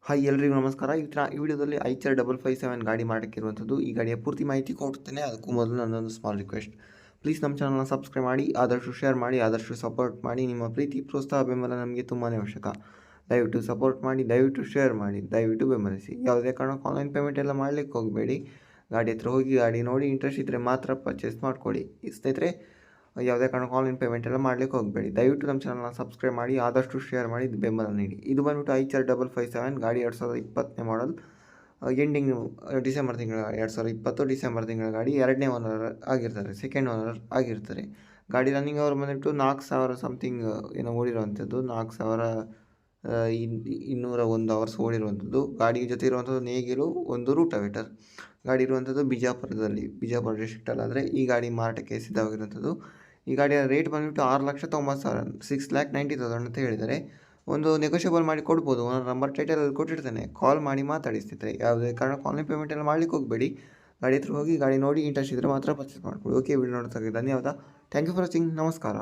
Hi ಎಲ್ರಿಗೂ ನಮಸ್ಕಾರ. ಇವತ್ತಿನ ಈ ವಿಡಿಯೋದಲ್ಲಿ ಐಚರ್ 557 ಗಾಡಿ ಮಾರಾಟಕ್ಕಿರುವಂಥದ್ದು. ಈ ಗಾಡಿಯ ಪೂರ್ತಿ ಮಾಹಿತಿ ಕೊಡುತ್ತೇನೆ. ಅದಕ್ಕೂ ಮೊದಲು ನನ್ನೊಂದು ಸ್ಮಾಲ್ ರಿಕ್ವೆಸ್ಟ್, ಪ್ಲೀಸ್ ನಮ್ಮ ಚಾನಲ್ನ ಸಬ್ಸ್ಕ್ರೈಬ್ ಮಾಡಿ, ಆದಷ್ಟು ಶೇರ್ ಮಾಡಿ, ಆದಷ್ಟು ಸಪೋರ್ಟ್ ಮಾಡಿ. ನಿಮ್ಮ ಪ್ರೀತಿ ಪ್ರೋತ್ಸಾಹ ಬೆಂಬಲ ನಮಗೆ ತುಂಬಾ ಅವಶ್ಯಕ. ದಯವಿಟ್ಟು ಸಪೋರ್ಟ್ ಮಾಡಿ, ದಯವಿಟ್ಟು ಶೇರ್ ಮಾಡಿ, ದಯವಿಟ್ಟು ಬೆಂಬಲಿಸಿ. ಯಾವುದೇ ಕಾರಣಕ್ಕೂ ಆನ್ಲೈನ್ ಪೇಮೆಂಟ್ ಎಲ್ಲ ಮಾಡಲಿಕ್ಕೆ ಹೋಗಬೇಡಿ. ಗಾಡಿ ಹತ್ರ ಹೋಗಿ ಗಾಡಿ ನೋಡಿ ಇಂಟ್ರೆಸ್ಟ್ ಇದ್ದರೆ ಮಾತ್ರ ಪರ್ಚೇಸ್ ಮಾಡ್ಕೊಳ್ಳಿ. ಸ್ನೇಹಿತರೆ, ಯಾವುದೇ ಕಾರಣಕ್ಕೂ ಆನ್ಲೈನ್ ಪೇಮೆಂಟ್ ಎಲ್ಲ ಮಾಡಲಿಕ್ಕೆ ಹೋಗಬೇಡಿ. ದಯವಿಟ್ಟು ನಮ್ಮ ಚಾನಲ್ನ ಸಬ್ಸ್ಕ್ರೈಬ್ ಮಾಡಿ, ಆದಷ್ಟು ಶೇರ್ ಮಾಡಿ, ಬೆಂಬಲ ನೀಡಿ. ಇದು ಬಂದುಬಿಟ್ಟು ಐಚರ್ 557 ಗಾಡಿ 2020ನೇ ಮಾಡಲ್. ಎಂಡಿಂಗ್ ಡಿಸೆಂಬರ್ ತಿಂಗಳ 2020 ಡಿಸೆಂಬರ್ ತಿಂಗಳ ಗಾಡಿ. ಎರಡನೇ ಓನರ್ ಆಗಿರ್ತಾರೆ, ಸೆಕೆಂಡ್ ಓನರ್ ಆಗಿರ್ತಾರೆ. ಗಾಡಿ ರನ್ನಿಂಗ್ ಅವರು ಬಂದುಬಿಟ್ಟು 4000 ಸಮಥಿಂಗ್ ಏನೋ ಓಡಿರುವಂಥದ್ದು, 4201 ಅವರ್ಸ್ ಓಡಿರುವಂಥದ್ದು. ಗಾಡಿ ಜೊತೆ ಇರುವಂಥದ್ದು ನೇಗಿಲು, ಒಂದು ರೂಟಾವೇಟರ್. ಗಾಡಿ ಇರುವಂಥದ್ದು ಬಿಜಾಪುರದಲ್ಲಿ, ಬಿಜಾಪುರ ಡಿಸ್ಟ್ರಿಕ್ಟಲ್ಲಾದರೆ ಈ ಗಾಡಿ ಮಾರಾಟಕ್ಕೆ ಸಿದ್ಧವಾಗಿರುವಂಥದ್ದು. ಈ ಗಾಡಿಯ ರೇಟ್ ಬಂದುಬಿಟ್ಟು 6,90,000, 6,90,000 ಅಂತ ಹೇಳಿದ್ದಾರೆ. ಒಂದು ನೆಗೋಷಿಯಬಲ್ ಮಾಡಿ ಕೊಡ್ಬೋದು. ಓನರ್ ನಂಬರ್ ಟೈಟಲಲ್ಲಿ ಕೊಟ್ಟಿರ್ತೇನೆ, ಕಾಲ್ ಮಾಡಿ ಮಾತಾಡಿ ಸ್ನೇಹಿತರೆ. ಯಾವುದೇ ಕಾರಣಕ್ಕೂ ಆನ್ಲೈನ್ ಪೇಮೆಂಟ್ ಎಲ್ಲ ಮಾಡಲಿಕ್ಕೆ ಹೋಗಬೇಡಿ. ಗಾಡಿ ಹತ್ರ ಹೋಗಿ ಗಾಡಿ ನೋಡಿ ಇಂಟ್ರೆಸ್ಟ್ ಇದ್ದರೆ ಮಾತ್ರ ಪರ್ಚೇಸ್ ಮಾಡ್ಕೊಳ್ಳಿ. ಓಕೆ, ವಿಡಿಯೋ ನೋಡೋದಕ್ಕೆ ಧನ್ಯವಾದ. Thank you for watching. ನಮಸ್ಕಾರ.